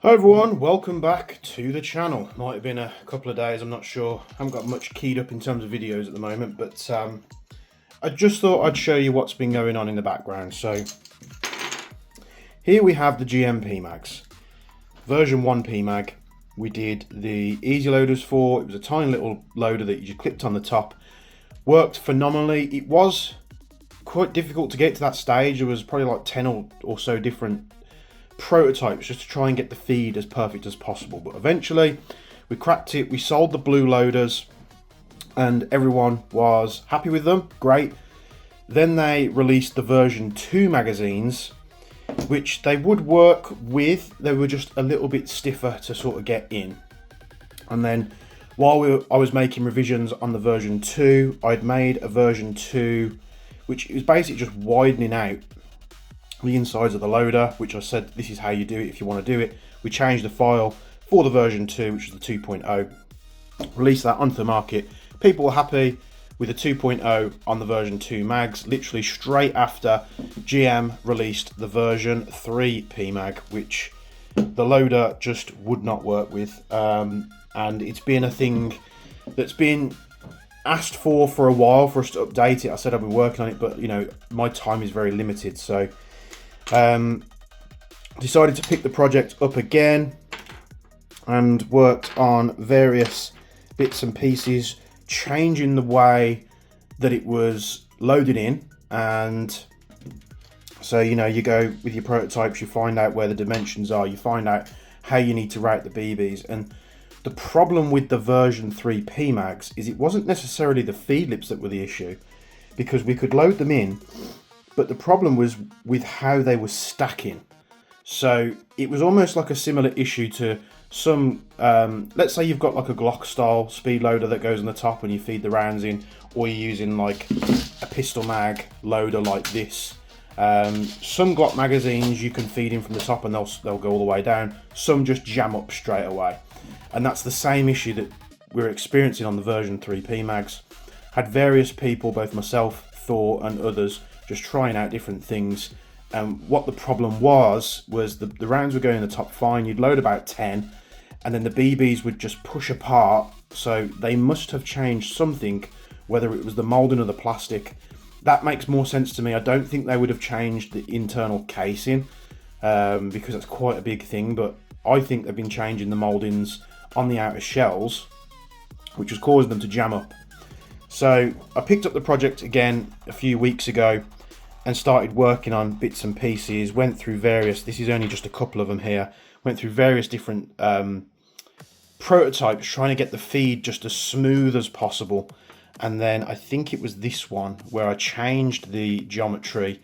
Hi everyone, welcome back to the channel. Might have been a couple of days, I'm not sure. I haven't got much keyed up in terms of videos at the moment, but I just thought I'd show you what's been going on in the background. So here we have the GM Pmags, version 1 Pmag. We did the Easi loaders for. It was a tiny little loader that you just clipped on the top. Worked phenomenally. It was quite difficult to get to that stage. There was probably like 10 or so different prototypes just to try and get the feed as perfect as possible, but eventually we cracked it. We sold the blue loaders and everyone was happy with them. Great. Then they released the version 2 magazines, which they would work with. They were just a little bit stiffer to sort of get in. And then while I was making revisions on the version 2, I'd made a version 2 which was basically just widening out the insides of the loader, which I said this is how you do it if you want to do it. We changed the file for the version 2, which is the 2.0, released that onto the market. People were happy with the 2.0 on the version 2 mags. Literally straight after, GM released the version 3 Pmag, which the loader just would not work with, and it's been a thing that's been asked for a while for us to update it. I said I've been working on it, but you know, my time is very limited, so decided to pick the project up again and worked on various bits and pieces, changing the way that it was loaded in. And so, you know, you go with your prototypes, you find out where the dimensions are, you find out how you need to route the BBs. And the problem with the version 3 Pmags is it wasn't necessarily the feed lips that were the issue, because we could load them in, but the problem was with how they were stacking. So it was almost like a similar issue to some, let's say you've got like a Glock style speed loader that goes on the top and you feed the rounds in, or you're using like a pistol mag loader like this. Some Glock magazines you can feed in from the top and they'll go all the way down. Some just jam up straight away. And that's the same issue that we're experiencing on the version 3 Pmags. Had various people, both myself, Thor and others, just trying out different things. And what the problem was the rounds were going in the top fine. You'd load about 10 and then the BBs would just push apart. So they must have changed something, whether it was the molding of the plastic. That makes more sense to me. I don't think they would have changed the internal casing, because that's quite a big thing, but I think they've been changing the moldings on the outer shells, which was causing them to jam up. So I picked up the project again a few weeks ago and started working on bits and pieces, went through various, this is only just a couple of them here, went through various different prototypes trying to get the feed just as smooth as possible. And then I think it was this one where I changed the geometry,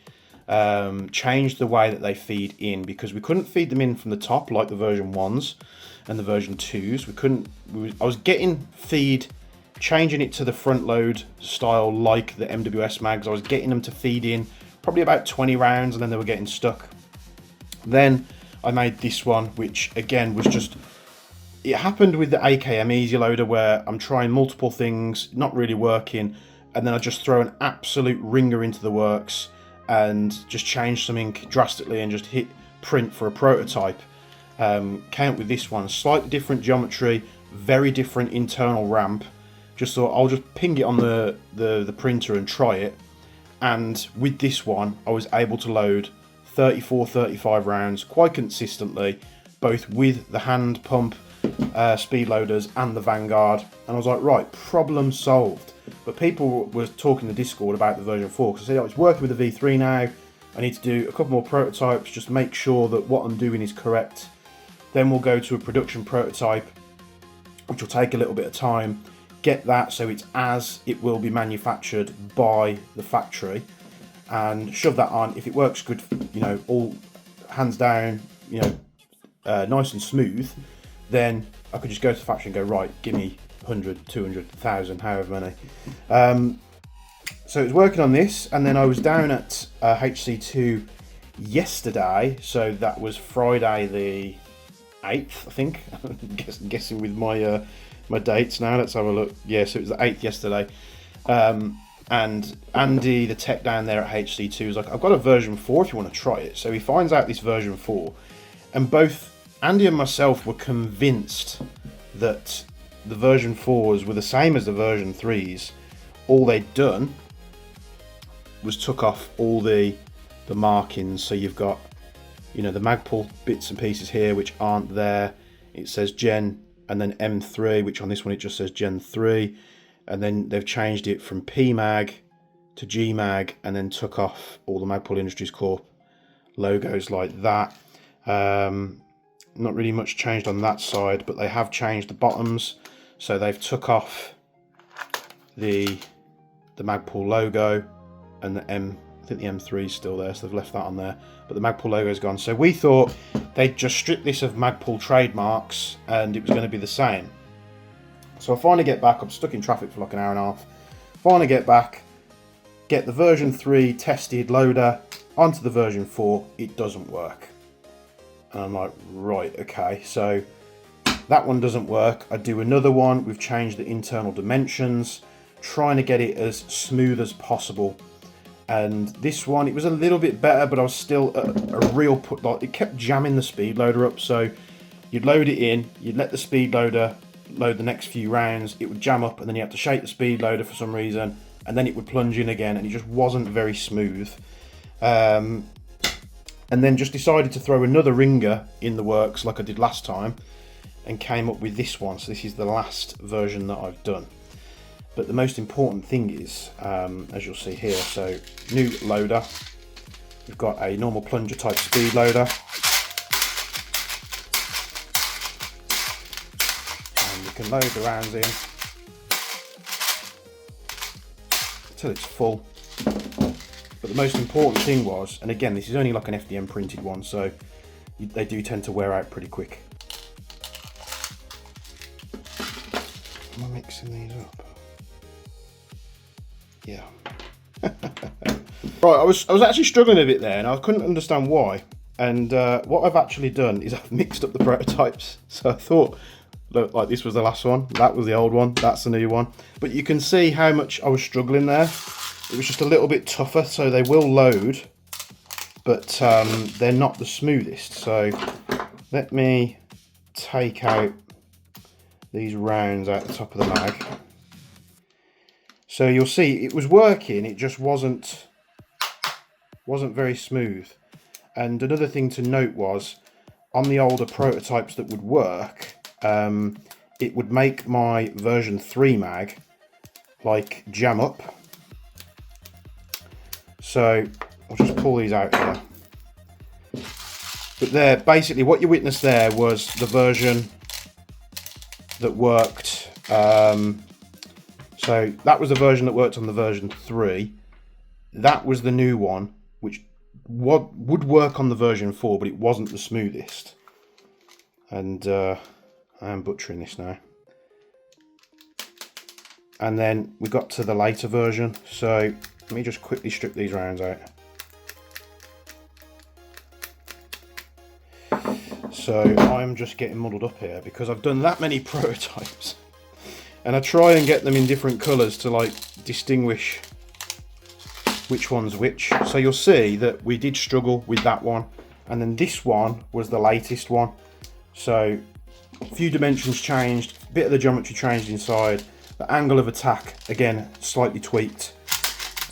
changed the way that they feed in, because we couldn't feed them in from the top like the version 1s and the version 2s. I was getting feed, changing it to the front load style like the MWS mags. I was getting them to feed in probably about 20 rounds and then they were getting stuck. Then I made this one, which again was just, it happened with the AKM Easi loader where I'm trying multiple things, not really working, and then I just throw an absolute ringer into the works and just change something drastically and just hit print for a prototype. Came up with this one, slightly different geometry, very different internal ramp. Just thought I'll just ping it on the printer and try it. And with this one, I was able to load 34, 35 rounds quite consistently, both with the hand pump speed loaders and the Vanguard. And I was like, right, problem solved. But people were talking in the Discord about the version 4, because I said, oh, it's working with the V3 now. I need to do a couple more prototypes, just make sure that what I'm doing is correct. Then we'll go to a production prototype, which will take a little bit of time. Get that so it's as it will be manufactured by the factory, and shove that on. If it works good, you know, all hands down, you know, nice and smooth, then I could just go to the factory and go, right, give me 100, 200, 1,000, however many. So it was working on this, and then I was down at HC2 yesterday, so that was Friday the 8th, I think. I'm guessing with my my dates now. Let's have a look. Yeah, so it was the 8th yesterday. And Andy, the tech down there at HC2, was like, I've got a version 4 if you want to try it. So he finds out this version 4, and both Andy and myself were convinced that the version 4s were the same as the version 3s. All they'd done was took off all the markings. So you've got, you know, the Magpul bits and pieces here which aren't there. It says Gen and then M3, which on this one it just says Gen 3. And then they've changed it from Pmag to Gmag and then took off all the Magpul Industries Corp logos like that. Not really much changed on that side, but they have changed the bottoms. So they've took off the Magpul logo, and the I think the M3 is still there, so they've left that on there. But the Magpul logo is gone. So we thought they'd just strip this of Magpul trademarks and it was going to be the same. So I finally get back. I'm stuck in traffic for like an hour and a half. Finally get back, get the version 3 tested loader onto the version 4. It doesn't work. And I'm like, right, okay, so that one doesn't work. I do another one. We've changed the internal dimensions, trying to get it as smooth as possible. And this one, it was a little bit better, but I was still a real put. Like, it kept jamming the speed loader up. So you'd load it in, you'd let the speed loader load the next few rounds. It would jam up, and then you have to shake the speed loader for some reason, and then it would plunge in again, and it just wasn't very smooth. And then just decided to throw another ringer in the works like I did last time and came up with this one. So this is the last version that I've done. But the most important thing is, as you'll see here, so new loader. We've got a normal plunger type speed loader. And you can load the rounds in until it's full. But the most important thing was, and again, this is only like an FDM printed one, so they do tend to wear out pretty quick. Am I mixing these up? Yeah. Right, I was actually struggling a bit there, and I couldn't understand why. And what I've actually done is I've mixed up the prototypes. So I thought, look, like this was the last one, that was the old one, that's the new one. But you can see how much I was struggling there. It was just a little bit tougher, so they will load, but they're not the smoothest. So let me take out these rounds out the top of the mag. So you'll see it was working, it just wasn't very smooth. And another thing to note was, on the older prototypes that would work, it would make my version 3 mag like jam up. So I'll just pull these out here. But there, basically what you witnessed there was the version that worked. So that was the version that worked on the version 3. That was the new one, which would work on the version 4, but it wasn't the smoothest. And I am butchering this now. And then we got to the later version. So let me just quickly strip these rounds out. So I'm just getting muddled up here because I've done that many prototypes. And I try and get them in different colours to like distinguish which one's which. So you'll see that we did struggle with that one. And then this one was the latest one. So a few dimensions changed, a bit of the geometry changed inside. The angle of attack, again, slightly tweaked.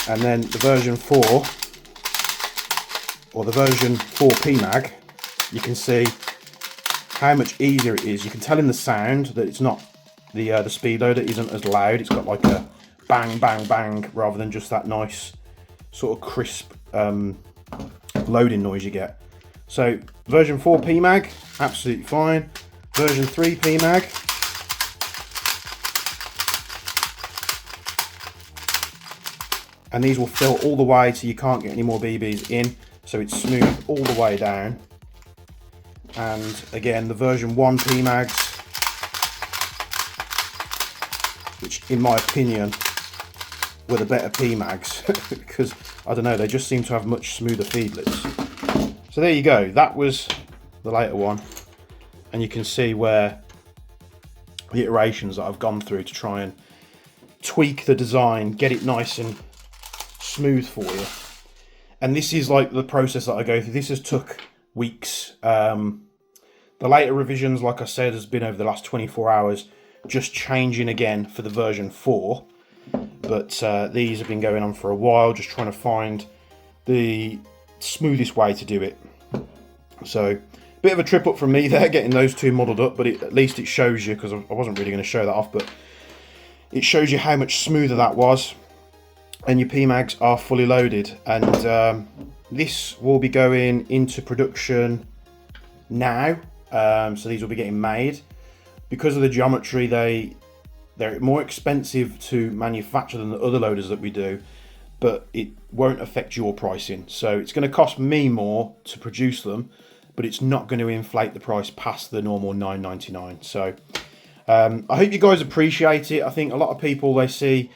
And then the version 4, or the version 4 Pmag, you can see how much easier it is. You can tell in the sound that it's not, the speed loader isn't as loud. It's got like a bang, bang, bang, rather than just that nice sort of crisp loading noise you get. So version 4 Pmag, absolutely fine. Version 3 Pmag, and these will fill all the way so you can't get any more BBs in, so it's smooth all the way down. And again, the version 1 Pmags, which in my opinion were the better Pmags because I don't know, they just seem to have much smoother feed lips. So there you go, that was the later one, and you can see where the iterations that I've gone through to try and tweak the design, get it nice and smooth for you. And this is like the process that I go through. This has took weeks. The later revisions, like I said, has been over the last 24 hours, just changing again for the version 4. But these have been going on for a while, just trying to find the smoothest way to do it. So, bit of a trip up from me there, getting those two modelled up, but at least it shows you, because I wasn't really going to show that off, but it shows you how much smoother that was. And your Pmags are fully loaded, and this will be going into production now. So these will be getting made. Because of the geometry, they're more expensive to manufacture than the other loaders that we do, but it won't affect your pricing. So it's going to cost me more to produce them, but it's not going to inflate the price past the normal $9.99. So I hope you guys appreciate it. I think a lot of people, they see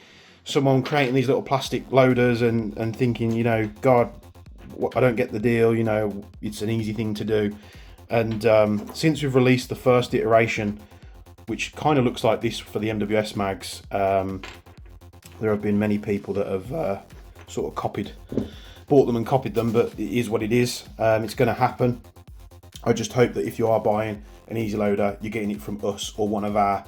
someone creating these little plastic loaders and thinking, you know, God, I don't get the deal, you know, it's an easy thing to do. And since we've released the first iteration, which kind of looks like this for the MWS mags, there have been many people that have sort of bought them and copied them, but it is what it is. It's going to happen. I just hope that if you are buying an Easi loader, you're getting it from us or one of our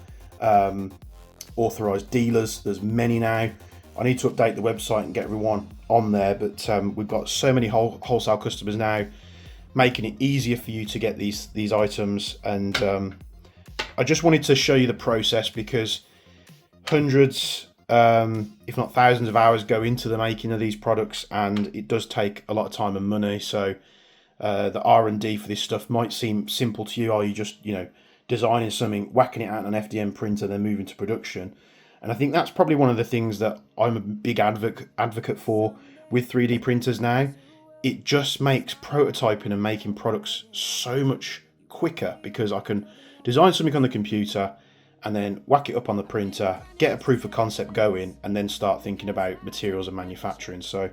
authorised dealers. There's many now. I need to update the website and get everyone on there, but we've got so many wholesale customers now, making it easier for you to get these items. And I just wanted to show you the process, because hundreds, if not thousands of hours go into the making of these products, and it does take a lot of time and money. So the R&D for this stuff might seem simple to you. Are you just, you know, designing something, whacking it out on an FDM printer, then moving to production? And I think that's probably one of the things that I'm a big advocate for with 3D printers now. It just makes prototyping and making products so much quicker, because I can design something on the computer and then whack it up on the printer, get a proof of concept going, and then start thinking about materials and manufacturing. So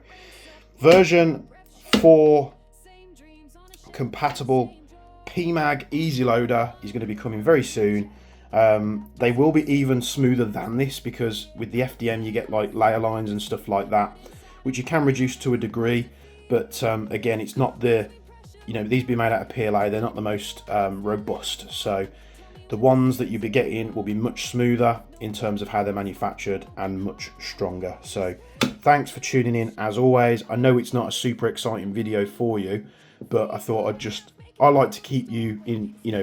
version 4 compatible Pmag Easi loader is going to be coming very soon. They will be even smoother than this, because with the FDM you get like layer lines and stuff like that, which you can reduce to a degree. But again, it's not the, you know, these be made out of PLA, they're not the most robust. So the ones that you'll be getting will be much smoother in terms of how they're manufactured and much stronger. So thanks for tuning in as always. I know it's not a super exciting video for you, but I thought I like to keep you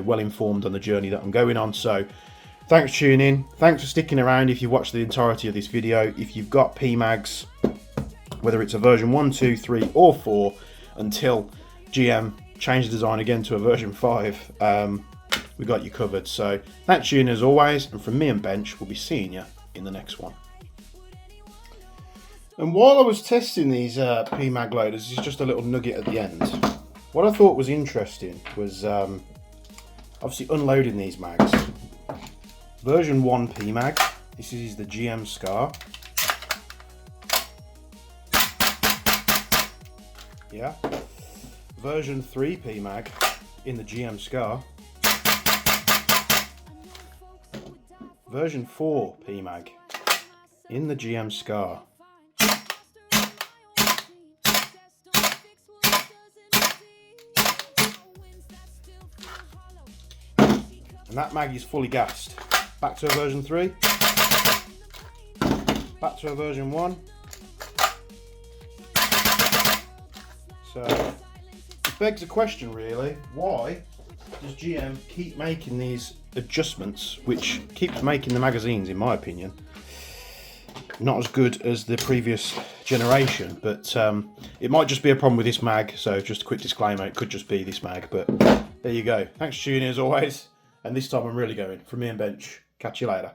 well informed on the journey that I'm going on. So thanks for tuning in. Thanks for sticking around if you watched the entirety of this video. If you've got Pmags, whether it's a version 1, 2, 3 or 4, until GM changed the design again to a version 5, we got you covered. So thanks for tuning in as always, and from me and Bench, we'll be seeing you in the next one. And while I was testing these Pmag loaders, this is just a little nugget at the end. What I thought was interesting was obviously unloading these mags. Version 1 Pmag, this is the GM Scar. Yeah. Version 3 Pmag in the GM Scar. Version 4 Pmag in the GM Scar. And that mag is fully gassed. Back to a version 3. Back to a version 1. So it begs a question really, why does GM keep making these adjustments, which keeps making the magazines, in my opinion, not as good as the previous generation? But it might just be a problem with this mag, so just a quick disclaimer, it could just be this mag. But there you go. Thanks for tuning in as always, and this time I'm really going. From me and Bench, catch you later.